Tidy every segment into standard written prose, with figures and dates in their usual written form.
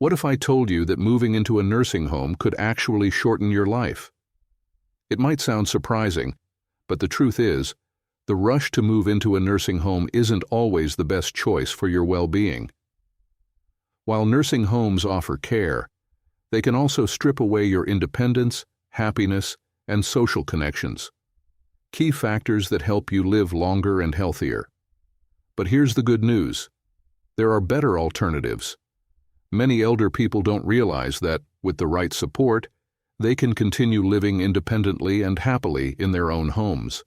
What if I told you that moving into a nursing home could actually shorten your life? It might sound surprising, but the truth is, the rush to move into a nursing home isn't always the best choice for your well-being. While nursing homes offer care, they can also strip away your independence, happiness, and social connections, key factors that help you live longer and healthier. But here's the good news. There are better alternatives. Many elder people don't realize that, with the right support, they can continue living independently and happily in their own homes.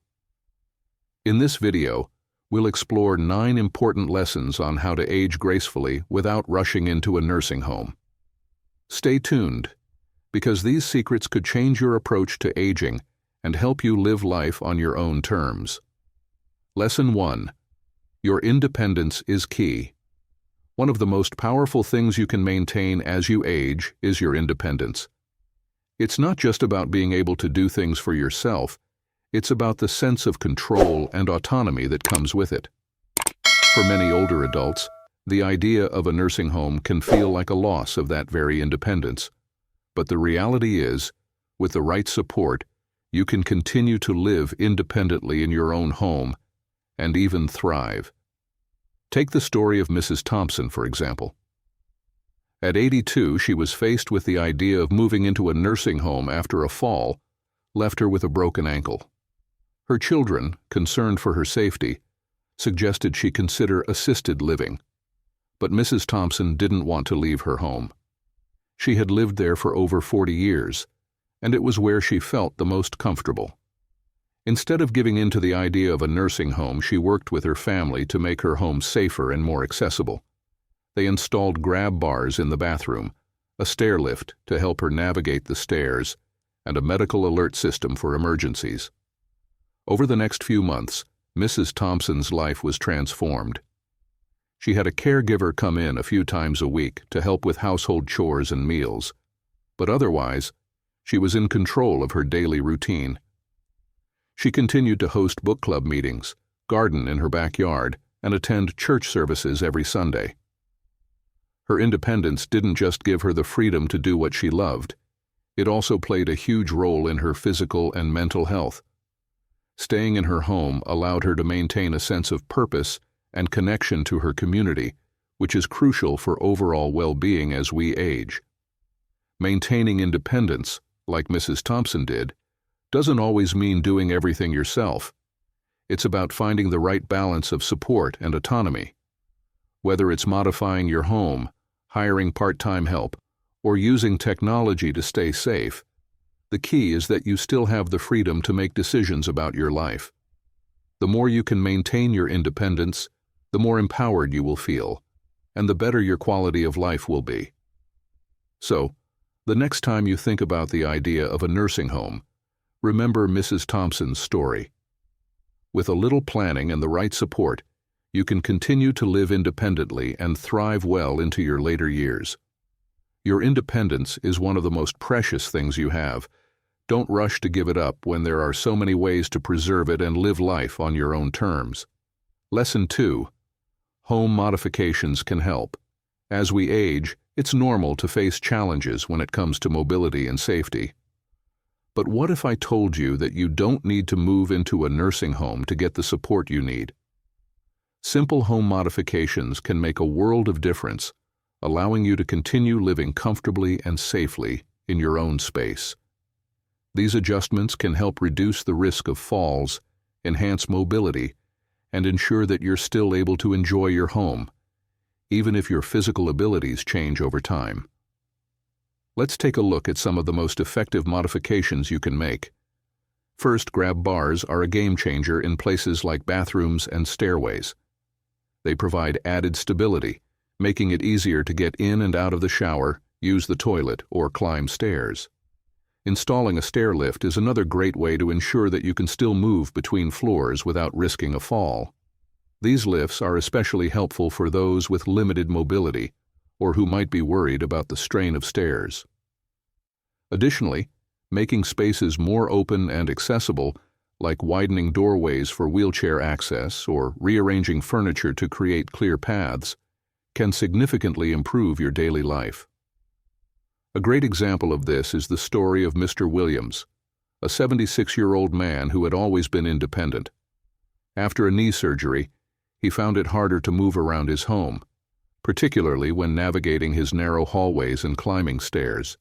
In this video, we'll explore 9 important lessons on how to age gracefully without rushing into a nursing home. Stay tuned, because these secrets could change your approach to aging and help you live life on your own terms. Lesson 1. Your independence is key. One of the most powerful things you can maintain as you age is your independence. It's not just about being able to do things for yourself, it's about the sense of control and autonomy that comes with it. For many older adults, the idea of a nursing home can feel like a loss of that very independence. But the reality is, with the right support, you can continue to live independently in your own home and even thrive. Take the story of Mrs. Thompson, for example. At 82, she was faced with the idea of moving into a nursing home after a fall left her with a broken ankle. Her children, concerned for her safety, suggested she consider assisted living. But Mrs. Thompson didn't want to leave her home. She had lived there for over 40 years, and it was where she felt the most comfortable. Instead of giving in to the idea of a nursing home, she worked with her family to make her home safer and more accessible. They installed grab bars in the bathroom, a stair lift to help her navigate the stairs, and a medical alert system for emergencies. Over the next few months, Mrs. Thompson's life was transformed. She had a caregiver come in a few times a week to help with household chores and meals, but otherwise, she was in control of her daily routine. She continued to host book club meetings, garden in her backyard, and attend church services every Sunday. Her independence didn't just give her the freedom to do what she loved. It also played a huge role in her physical and mental health. Staying in her home allowed her to maintain a sense of purpose and connection to her community, which is crucial for overall well-being as we age. Maintaining independence, like Mrs. Thompson did, doesn't always mean doing everything yourself. It's about finding the right balance of support and autonomy. Whether it's modifying your home, hiring part-time help, or using technology to stay safe, the key is that you still have the freedom to make decisions about your life. The more you can maintain your independence, the more empowered you will feel, and the better your quality of life will be. So, the next time you think about the idea of a nursing home, remember Mrs. Thompson's story. With a little planning and the right support, you can continue to live independently and thrive well into your later years. Your independence is one of the most precious things you have. Don't rush to give it up when there are so many ways to preserve it and live life on your own terms. Lesson 2. Home modifications can help. As we age, it's normal to face challenges when it comes to mobility and safety. But what if I told you that you don't need to move into a nursing home to get the support you need? Simple home modifications can make a world of difference, allowing you to continue living comfortably and safely in your own space. These adjustments can help reduce the risk of falls, enhance mobility, and ensure that you're still able to enjoy your home, even if your physical abilities change over time. Let's take a look at some of the most effective modifications you can make. First, grab bars are a game changer in places like bathrooms and stairways. They provide added stability, making it easier to get in and out of the shower, use the toilet, or climb stairs. Installing a stair lift is another great way to ensure that you can still move between floors without risking a fall. These lifts are especially helpful for those with limited mobility or who might be worried about the strain of stairs. Additionally, making spaces more open and accessible, like widening doorways for wheelchair access or rearranging furniture to create clear paths, can significantly improve your daily life. A great example of this is the story of Mr. Williams, a 76-year-old man who had always been independent. After a knee surgery, he found it harder to move around his home, particularly when navigating his narrow hallways and climbing stairs.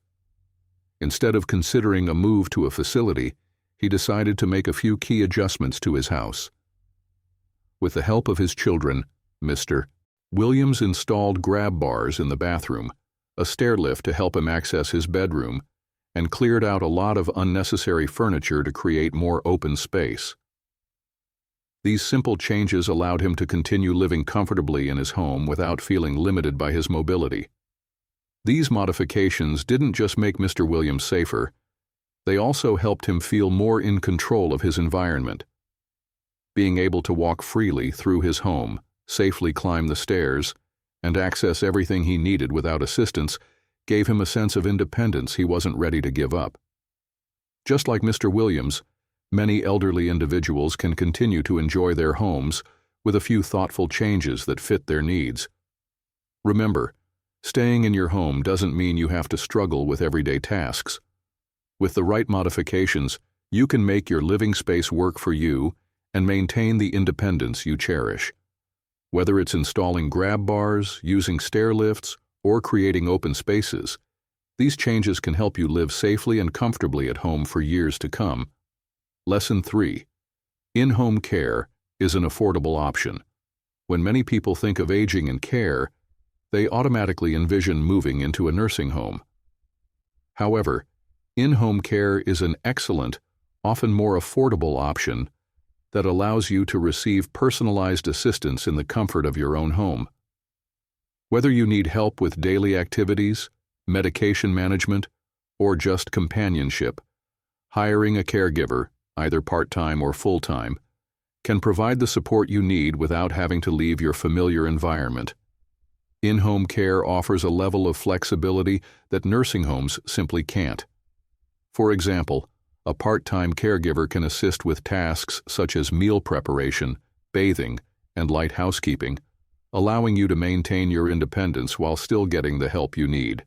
Instead of considering a move to a facility, he decided to make a few key adjustments to his house. With the help of his children, Mr. Williams installed grab bars in the bathroom, a stair lift to help him access his bedroom, and cleared out a lot of unnecessary furniture to create more open space. These simple changes allowed him to continue living comfortably in his home without feeling limited by his mobility. These modifications didn't just make Mr. Williams safer, they also helped him feel more in control of his environment. Being able to walk freely through his home, safely climb the stairs, and access everything he needed without assistance gave him a sense of independence he wasn't ready to give up. Just like Mr. Williams, many elderly individuals can continue to enjoy their homes with a few thoughtful changes that fit their needs. Remember, staying in your home doesn't mean you have to struggle with everyday tasks. With the right modifications, you can make your living space work for you and maintain the independence you cherish. Whether it's installing grab bars, using stair lifts, or creating open spaces, these changes can help you live safely and comfortably at home for years to come. Lesson 3. In-home care is an affordable option. When many people think of aging and care, they automatically envision moving into a nursing home. However, in-home care is an excellent, often more affordable option that allows you to receive personalized assistance in the comfort of your own home. Whether you need help with daily activities, medication management, or just companionship, hiring a caregiver, either part-time or full-time, can provide the support you need without having to leave your familiar environment. In-home care offers a level of flexibility that nursing homes simply can't. For example, a part-time caregiver can assist with tasks such as meal preparation, bathing, and light housekeeping, allowing you to maintain your independence while still getting the help you need.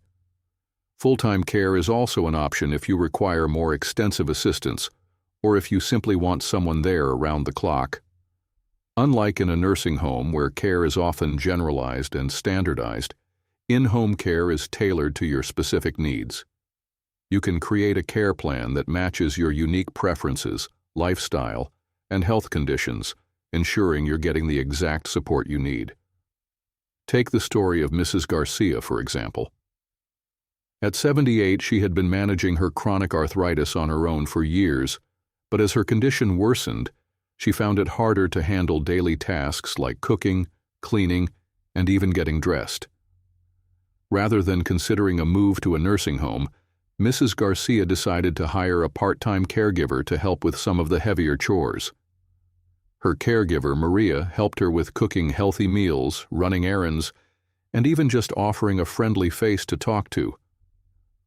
Full-time care is also an option if you require more extensive assistance or if you simply want someone there around the clock. Unlike in a nursing home where care is often generalized and standardized, in-home care is tailored to your specific needs. You can create a care plan that matches your unique preferences, lifestyle, and health conditions, ensuring you're getting the exact support you need. Take the story of Mrs. Garcia, for example. At 78, she had been managing her chronic arthritis on her own for years, but as her condition worsened, she found it harder to handle daily tasks like cooking, cleaning, and even getting dressed. Rather than considering a move to a nursing home, Mrs. Garcia decided to hire a part-time caregiver to help with some of the heavier chores. Her caregiver, Maria, helped her with cooking healthy meals, running errands, and even just offering a friendly face to talk to.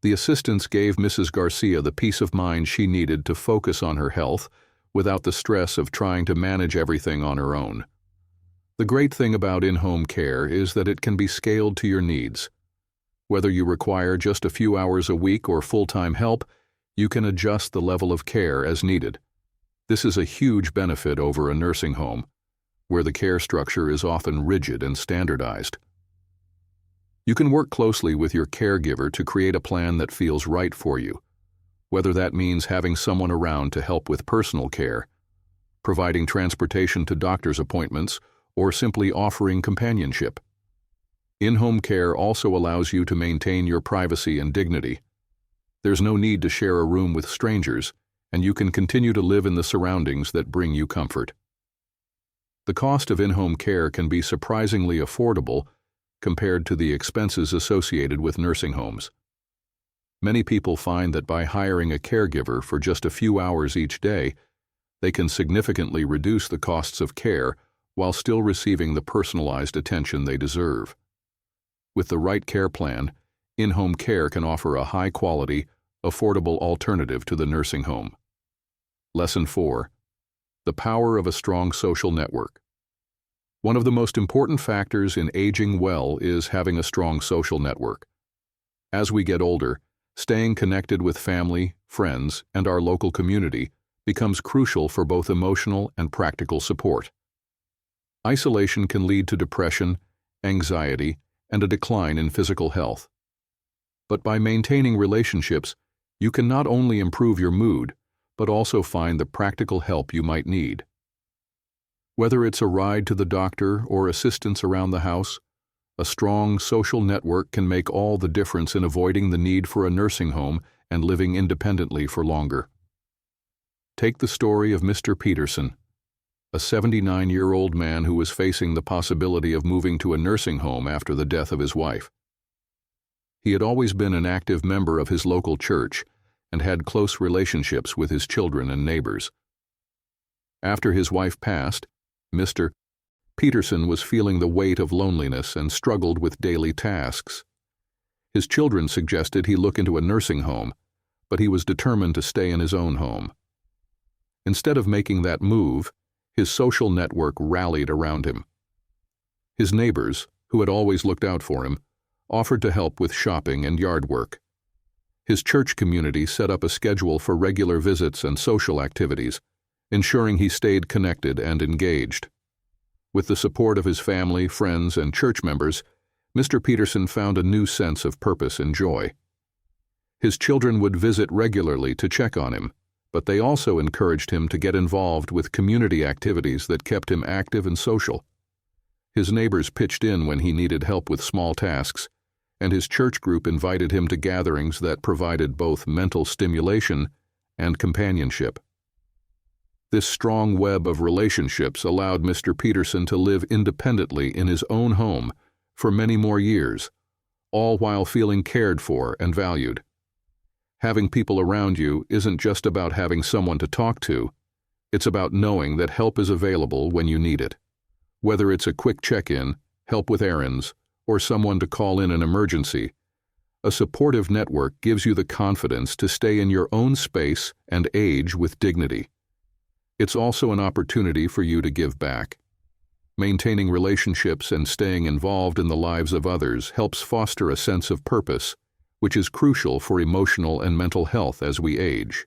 The assistance gave Mrs. Garcia the peace of mind she needed to focus on her health without the stress of trying to manage everything on her own. The great thing about in-home care is that it can be scaled to your needs. Whether you require just a few hours a week or full-time help, you can adjust the level of care as needed. This is a huge benefit over a nursing home, where the care structure is often rigid and standardized. You can work closely with your caregiver to create a plan that feels right for you, whether that means having someone around to help with personal care, providing transportation to doctor's appointments, or simply offering companionship. In-home care also allows you to maintain your privacy and dignity. There's no need to share a room with strangers, and you can continue to live in the surroundings that bring you comfort. The cost of in-home care can be surprisingly affordable compared to the expenses associated with nursing homes. Many people find that by hiring a caregiver for just a few hours each day, they can significantly reduce the costs of care while still receiving the personalized attention they deserve. With the right care plan, in-home care can offer a high-quality, affordable alternative to the nursing home. Lesson 4. The power of a strong social network. One of the most important factors in aging well is having a strong social network. As we get older, Staying connected with family, friends, and our local community becomes crucial for both emotional and practical support. Isolation can lead to depression, anxiety, and a decline in physical health. But by maintaining relationships, you can not only improve your mood, but also find the practical help you might need. Whether it's a ride to the doctor or assistance around the house, a strong social network can make all the difference in avoiding the need for a nursing home and living independently for longer. Take the story of Mr. Peterson, a 79-year-old man who was facing the possibility of moving to a nursing home after the death of his wife. He had always been an active member of his local church and had close relationships with his children and neighbors. After his wife passed, Mr. Peterson was feeling the weight of loneliness and struggled with daily tasks. His children suggested he look into a nursing home, but he was determined to stay in his own home. Instead of making that move, his social network rallied around him. His neighbors, who had always looked out for him, offered to help with shopping and yard work. His church community set up a schedule for regular visits and social activities, ensuring he stayed connected and engaged. With the support of his family, friends, and church members, Mr. Peterson found a new sense of purpose and joy. His children would visit regularly to check on him, but they also encouraged him to get involved with community activities that kept him active and social. His neighbors pitched in when he needed help with small tasks, and his church group invited him to gatherings that provided both mental stimulation and companionship. This strong web of relationships allowed Mr. Peterson to live independently in his own home for many more years, all while feeling cared for and valued. Having people around you isn't just about having someone to talk to, it's about knowing that help is available when you need it. Whether it's a quick check-in, help with errands, or someone to call in an emergency, a supportive network gives you the confidence to stay in your own space and age with dignity. It's also an opportunity for you to give back. Maintaining relationships and staying involved in the lives of others helps foster a sense of purpose, which is crucial for emotional and mental health as we age.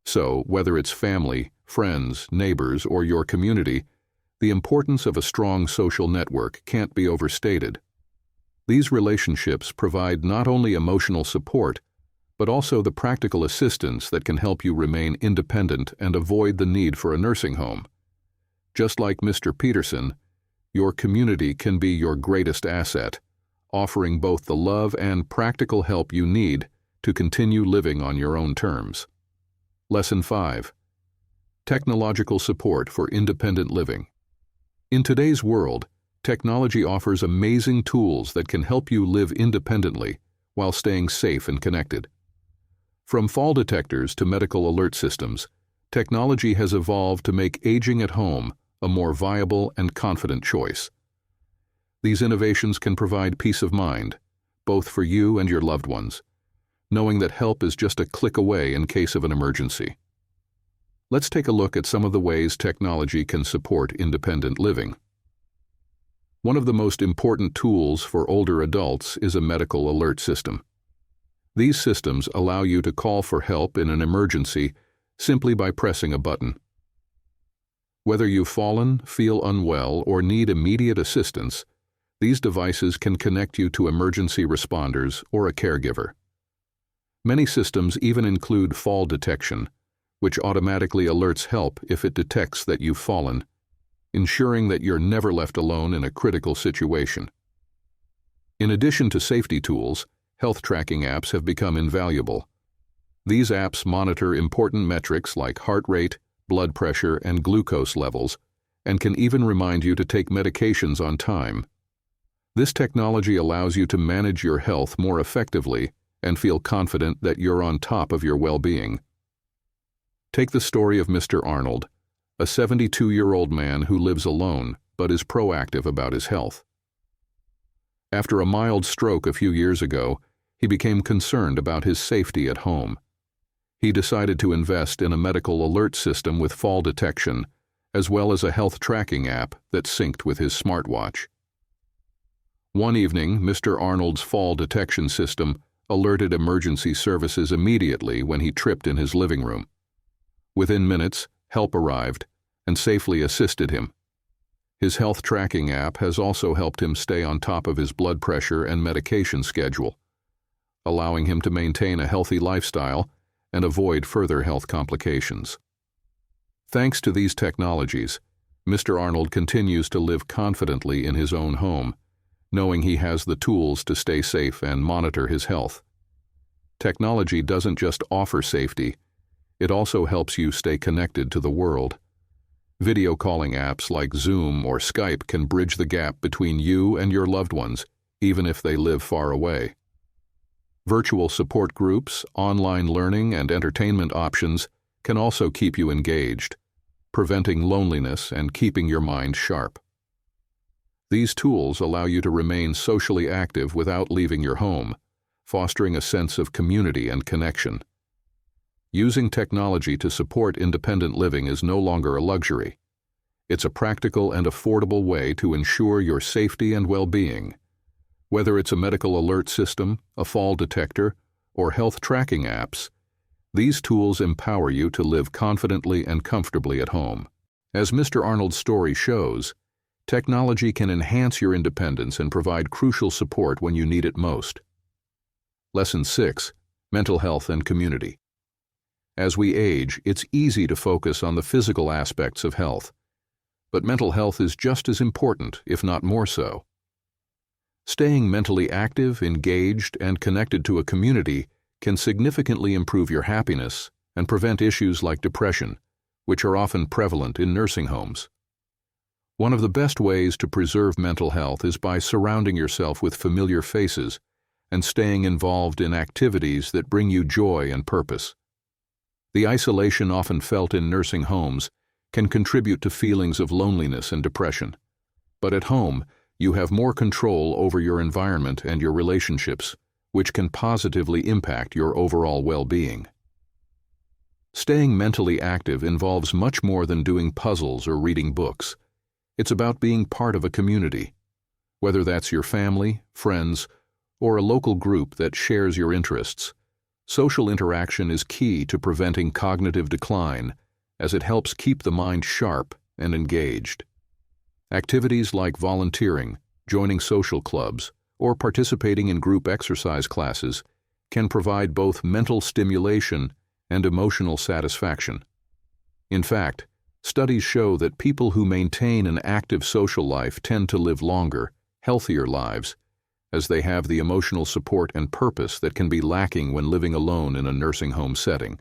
So, whether it's family, friends, neighbors, or your community, the importance of a strong social network can't be overstated. These relationships provide not only emotional support, but also the practical assistance that can help you remain independent and avoid the need for a nursing home. Just like Mr. Peterson, your community can be your greatest asset, offering both the love and practical help you need to continue living on your own terms. Lesson 5. Technological support for independent living. In today's world, technology offers amazing tools that can help you live independently while staying safe and connected. From fall detectors to medical alert systems, technology has evolved to make aging at home a more viable and confident choice. These innovations can provide peace of mind, both for you and your loved ones, knowing that help is just a click away in case of an emergency. Let's take a look at some of the ways technology can support independent living. One of the most important tools for older adults is a medical alert system. These systems allow you to call for help in an emergency simply by pressing a button. Whether you've fallen, feel unwell, or need immediate assistance, these devices can connect you to emergency responders or a caregiver. Many systems even include fall detection, which automatically alerts help if it detects that you've fallen, ensuring that you're never left alone in a critical situation. In addition to safety tools, health tracking apps have become invaluable. These apps monitor important metrics like heart rate, blood pressure, and glucose levels, and can even remind you to take medications on time. This technology allows you to manage your health more effectively and feel confident that you're on top of your well-being. Take the story of Mr. Arnold, a 72-year-old man who lives alone but is proactive about his health. After a mild stroke a few years ago, he became concerned about his safety at home. He decided to invest in a medical alert system with fall detection, as well as a health tracking app that synced with his smartwatch. One evening, Mr. Arnold's fall detection system alerted emergency services immediately when he tripped in his living room. Within minutes, help arrived and safely assisted him. His health tracking app has also helped him stay on top of his blood pressure and medication schedule, allowing him to maintain a healthy lifestyle and avoid further health complications. Thanks to these technologies, Mr. Arnold continues to live confidently in his own home, knowing he has the tools to stay safe and monitor his health. Technology doesn't just offer safety, it also helps you stay connected to the world. Video calling apps like Zoom or Skype can bridge the gap between you and your loved ones, even if they live far away. Virtual support groups, online learning, and entertainment options can also keep you engaged, preventing loneliness and keeping your mind sharp. These tools allow you to remain socially active without leaving your home, fostering a sense of community and connection. Using technology to support independent living is no longer a luxury. It's a practical and affordable way to ensure your safety and well-being. Whether it's a medical alert system, a fall detector, or health tracking apps, these tools empower you to live confidently and comfortably at home. As Mr. Arnold's story shows, technology can enhance your independence and provide crucial support when you need it most. Lesson 6: Mental Health and Community. As we age, it's easy to focus on the physical aspects of health, but mental health is just as important, if not more so. Staying mentally active, engaged, and connected to a community can significantly improve your happiness and prevent issues like depression, which are often prevalent in nursing homes. One of the best ways to preserve mental health is by surrounding yourself with familiar faces and staying involved in activities that bring you joy and purpose. The isolation often felt in nursing homes can contribute to feelings of loneliness and depression. But at home, you have more control over your environment and your relationships, which can positively impact your overall well-being. Staying mentally active involves much more than doing puzzles or reading books. It's about being part of a community, whether that's your family, friends, or a local group that shares your interests. Social interaction is key to preventing cognitive decline, as it helps keep the mind sharp and engaged. Activities like volunteering, joining social clubs, or participating in group exercise classes can provide both mental stimulation and emotional satisfaction. In fact, studies show that people who maintain an active social life tend to live longer, healthier lives, as they have the emotional support and purpose that can be lacking when living alone in a nursing home setting.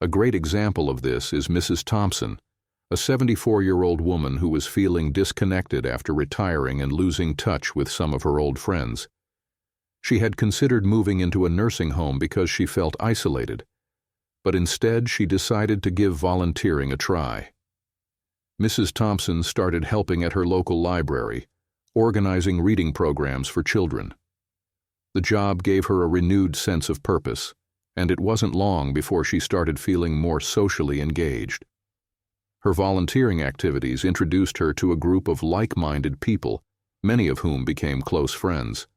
A great example of this is Mrs. Thompson, a 74-year-old woman who was feeling disconnected after retiring and losing touch with some of her old friends. She had considered moving into a nursing home because she felt isolated, but instead she decided to give volunteering a try. Mrs. Thompson started helping at her local library, organizing reading programs for children. The job gave her a renewed sense of purpose, and it wasn't long before she started feeling more socially engaged. Her volunteering activities introduced her to a group of like-minded people, many of whom became close friends.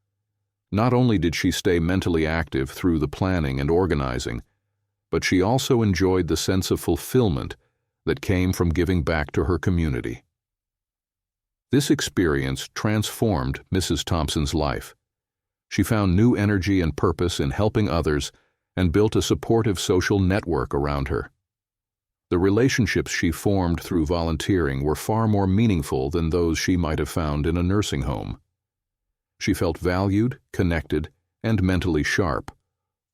Not only did she stay mentally active through the planning and organizing, but she also enjoyed the sense of fulfillment that came from giving back to her community. This experience transformed Mrs. Thompson's life. She found new energy and purpose in helping others and built a supportive social network around her. The relationships she formed through volunteering were far more meaningful than those she might have found in a nursing home. She felt valued, connected, and mentally sharp,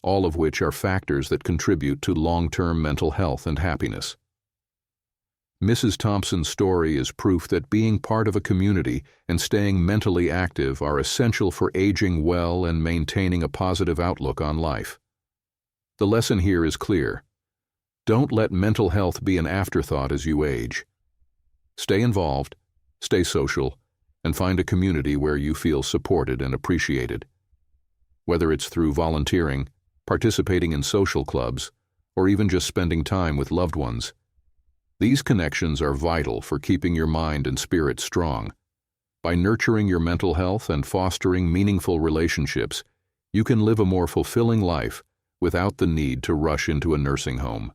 all of which are factors that contribute to long-term mental health and happiness. Mrs. Thompson's story is proof that being part of a community and staying mentally active are essential for aging well and maintaining a positive outlook on life. The lesson here is clear. Don't let mental health be an afterthought as you age. Stay involved, stay social, and find a community where you feel supported and appreciated. Whether it's through volunteering, participating in social clubs, or even just spending time with loved ones, these connections are vital for keeping your mind and spirit strong. By nurturing your mental health and fostering meaningful relationships, you can live a more fulfilling life without the need to rush into a nursing home.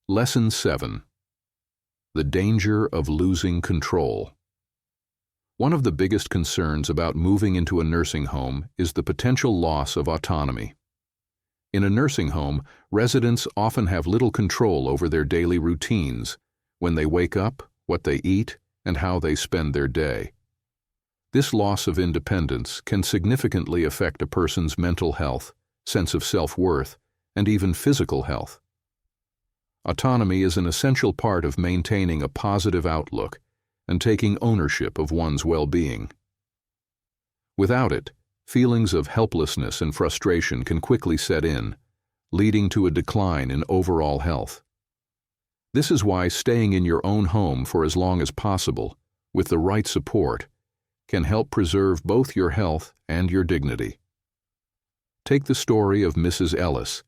Lesson 7. The danger of losing control. One of the biggest concerns about moving into a nursing home is the potential loss of autonomy. In a nursing home, residents often have little control over their daily routines, when they wake up, what they eat, and how they spend their day. This loss of independence can significantly affect a person's mental health, sense of self-worth, and even physical health. Autonomy is an essential part of maintaining a positive outlook and taking ownership of one's well-being. Without it, feelings of helplessness and frustration can quickly set in, leading to a decline in overall health. This is why staying in your own home for as long as possible, with the right support, can help preserve both your health and your dignity. Take the story of Mrs. Ellis,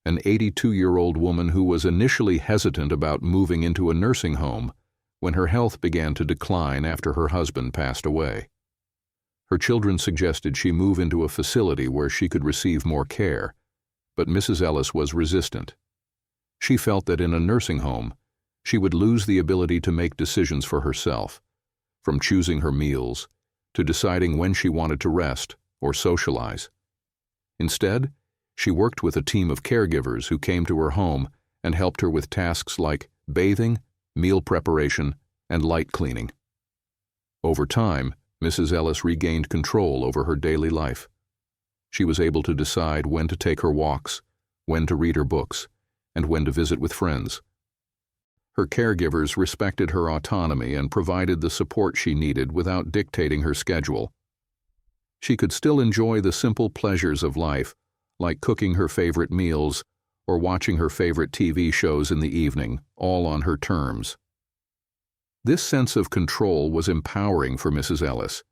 an 82-year-old woman who was initially hesitant about moving into a nursing home when her health began to decline after her husband passed away. Her children suggested she move into a facility where she could receive more care, but Mrs. Ellis was resistant. She felt that in a nursing home, she would lose the ability to make decisions for herself, from choosing her meals to deciding when she wanted to rest or socialize. Instead, she worked with a team of caregivers who came to her home and helped her with tasks like bathing, meal preparation, and light cleaning. Over time, Mrs. Ellis regained control over her daily life. She was able to decide when to take her walks, when to read her books, and when to visit with friends. Her caregivers respected her autonomy and provided the support she needed without dictating her schedule. She could still enjoy the simple pleasures of life, like cooking her favorite meals or watching her favorite TV shows in the evening, all on her terms. This sense of control was empowering for Mrs. Ellis.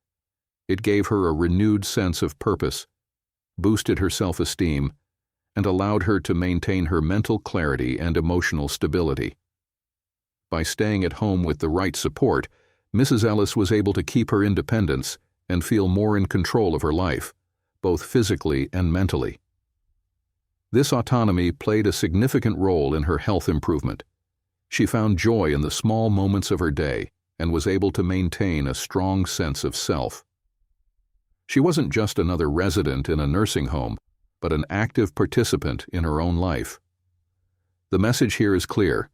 It gave her a renewed sense of purpose, boosted her self-esteem, and allowed her to maintain her mental clarity and emotional stability. By staying at home with the right support, Mrs. Ellis was able to keep her independence and feel more in control of her life, both physically and mentally. This autonomy played a significant role in her health improvement. She found joy in the small moments of her day and was able to maintain a strong sense of self. She wasn't just another resident in a nursing home, but an active participant in her own life. The message here is clear.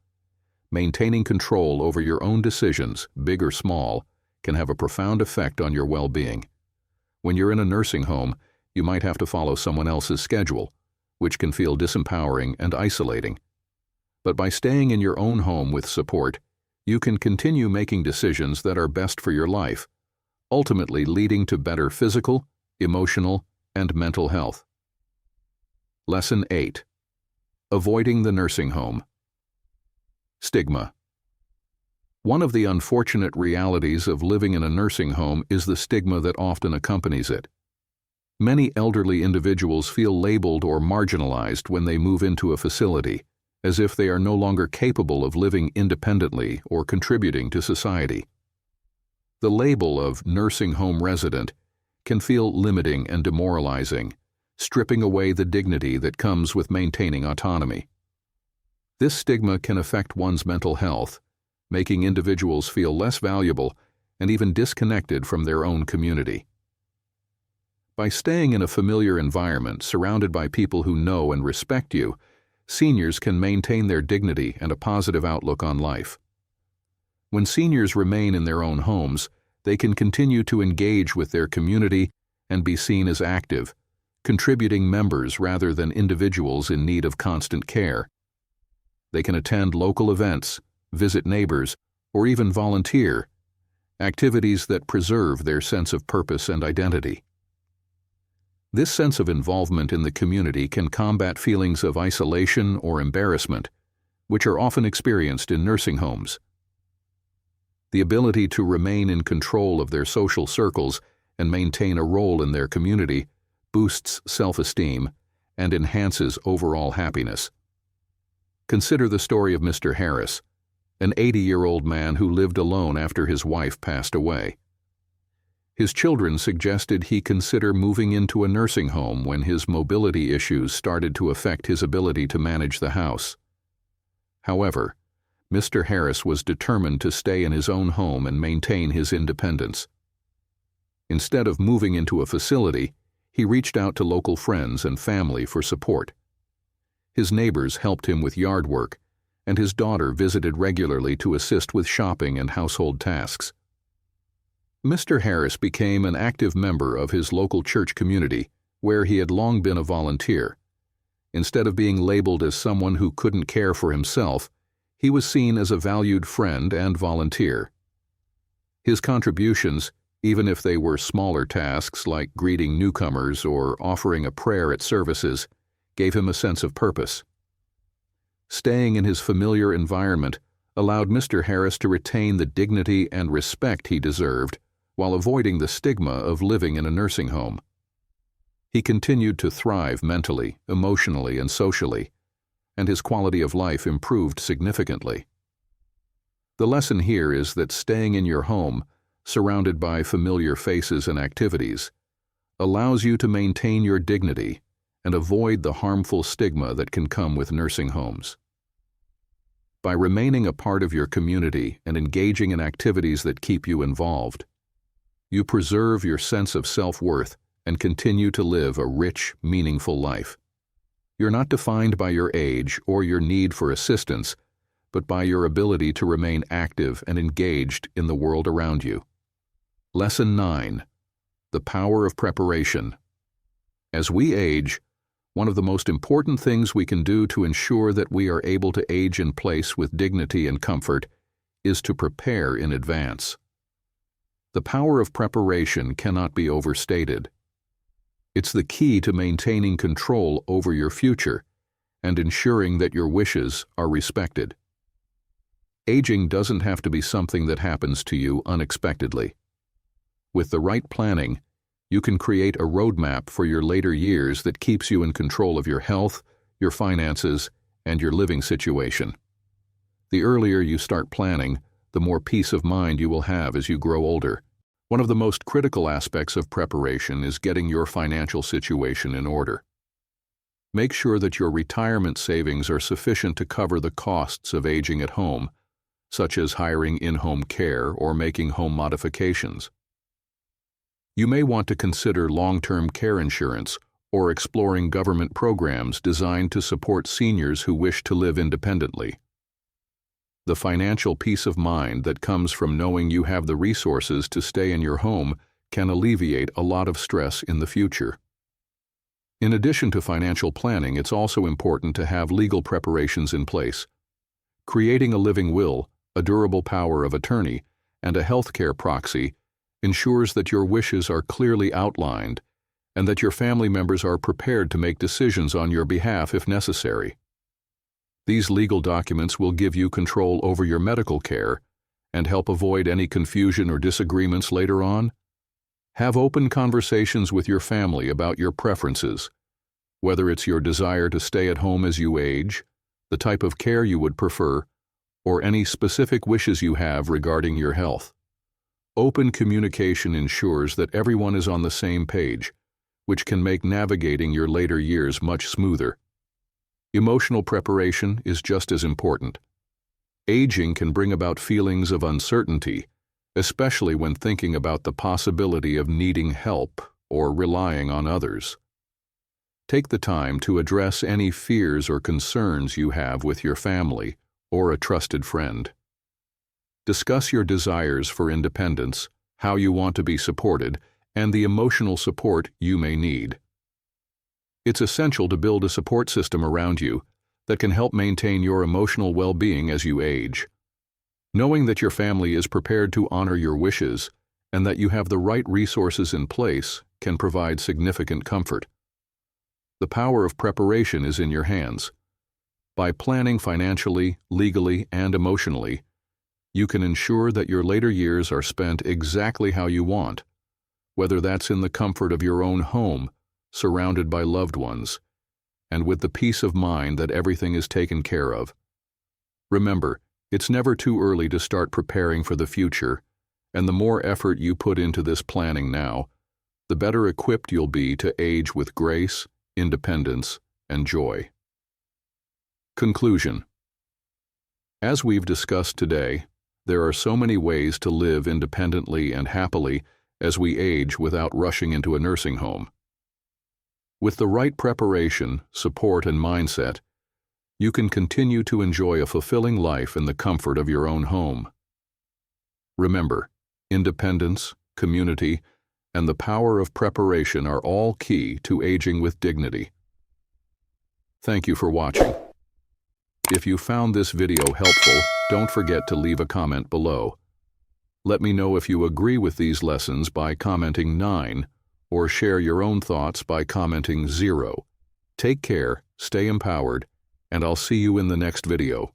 Maintaining control over your own decisions, big or small, can have a profound effect on your well-being. When you're in a nursing home, you might have to follow someone else's schedule, which can feel disempowering and isolating. But by staying in your own home with support, you can continue making decisions that are best for your life, ultimately leading to better physical, emotional, and mental health. Lesson 8. Avoiding the nursing home. Stigma. One of the unfortunate realities of living in a nursing home is the stigma that often accompanies it. Many elderly individuals feel labeled or marginalized when they move into a facility, as if they are no longer capable of living independently or contributing to society. The label of nursing home resident can feel limiting and demoralizing, stripping away the dignity that comes with maintaining autonomy. This stigma can affect one's mental health, making individuals feel less valuable and even disconnected from their own community. By staying in a familiar environment surrounded by people who know and respect you, seniors can maintain their dignity and a positive outlook on life. When seniors remain in their own homes, they can continue to engage with their community and be seen as active, contributing members rather than individuals in need of constant care. They can attend local events, visit neighbors, or even volunteer, activities that preserve their sense of purpose and identity. This sense of involvement in the community can combat feelings of isolation or embarrassment, which are often experienced in nursing homes. The ability to remain in control of their social circles and maintain a role in their community boosts self-esteem and enhances overall happiness. Consider the story of Mr. Harris, an 80-year-old man who lived alone after his wife passed away. His children suggested he consider moving into a nursing home when his mobility issues started to affect his ability to manage the house. However, Mr. Harris was determined to stay in his own home and maintain his independence. Instead of moving into a facility, he reached out to local friends and family for support. His neighbors helped him with yard work, and his daughter visited regularly to assist with shopping and household tasks. Mr. Harris became an active member of his local church community, where he had long been a volunteer. Instead of being labeled as someone who couldn't care for himself, he was seen as a valued friend and volunteer. His contributions, even if they were smaller tasks like greeting newcomers or offering a prayer at services, gave him a sense of purpose. Staying in his familiar environment allowed Mr. Harris to retain the dignity and respect he deserved while avoiding the stigma of living in a nursing home. He continued to thrive mentally, emotionally, and socially, and his quality of life improved significantly. The lesson here is that staying in your home, surrounded by familiar faces and activities, allows you to maintain your dignity and avoid the harmful stigma that can come with nursing homes. By remaining a part of your community and engaging in activities that keep you involved, you preserve your sense of self-worth and continue to live a rich, meaningful life. You're not defined by your age or your need for assistance, but by your ability to remain active and engaged in the world around you. Lesson 9. The power of preparation. As we age, one of the most important things we can do to ensure that we are able to age in place with dignity and comfort is to prepare in advance. The power of preparation cannot be overstated. It's the key to maintaining control over your future and ensuring that your wishes are respected. Aging doesn't have to be something that happens to you unexpectedly. With the right planning, you can create a roadmap for your later years that keeps you in control of your health, your finances, and your living situation. The earlier you start planning, the more peace of mind you will have as you grow older. One of the most critical aspects of preparation is getting your financial situation in order. Make sure that your retirement savings are sufficient to cover the costs of aging at home, such as hiring in-home care or making home modifications. You may want to consider long-term care insurance or exploring government programs designed to support seniors who wish to live independently. The financial peace of mind that comes from knowing you have the resources to stay in your home can alleviate a lot of stress in the future. In addition to financial planning, it's also important to have legal preparations in place. Creating a living will, a durable power of attorney, and a healthcare proxy ensures that your wishes are clearly outlined and that your family members are prepared to make decisions on your behalf if necessary. These legal documents will give you control over your medical care and help avoid any confusion or disagreements later on. Have open conversations with your family about your preferences, whether it's your desire to stay at home as you age, the type of care you would prefer, or any specific wishes you have regarding your health. Open communication ensures that everyone is on the same page, which can make navigating your later years much smoother. Emotional preparation is just as important. Aging can bring about feelings of uncertainty, especially when thinking about the possibility of needing help or relying on others. Take the time to address any fears or concerns you have with your family or a trusted friend. Discuss your desires for independence, how you want to be supported, and the emotional support you may need. It's essential to build a support system around you that can help maintain your emotional well-being as you age. Knowing that your family is prepared to honor your wishes and that you have the right resources in place can provide significant comfort. The power of preparation is in your hands. By planning financially, legally, and emotionally, you can ensure that your later years are spent exactly how you want, whether that's in the comfort of your own home, surrounded by loved ones, and with the peace of mind that everything is taken care of. Remember, it's never too early to start preparing for the future, And the more effort you put into this planning now, the better equipped you'll be to age with grace, independence, and joy. Conclusion. As we've discussed today, there are so many ways to live independently and happily as we age without rushing into a nursing home. With the right preparation, support, and mindset, you can continue to enjoy a fulfilling life in the comfort of your own home. Remember, independence, community, and the power of preparation are all key to aging with dignity. Thank you for watching. If you found this video helpful, don't forget to leave a comment below. Let me know if you agree with these lessons by commenting 9, or share your own thoughts by commenting 0. Take care, stay empowered, and I'll see you in the next video.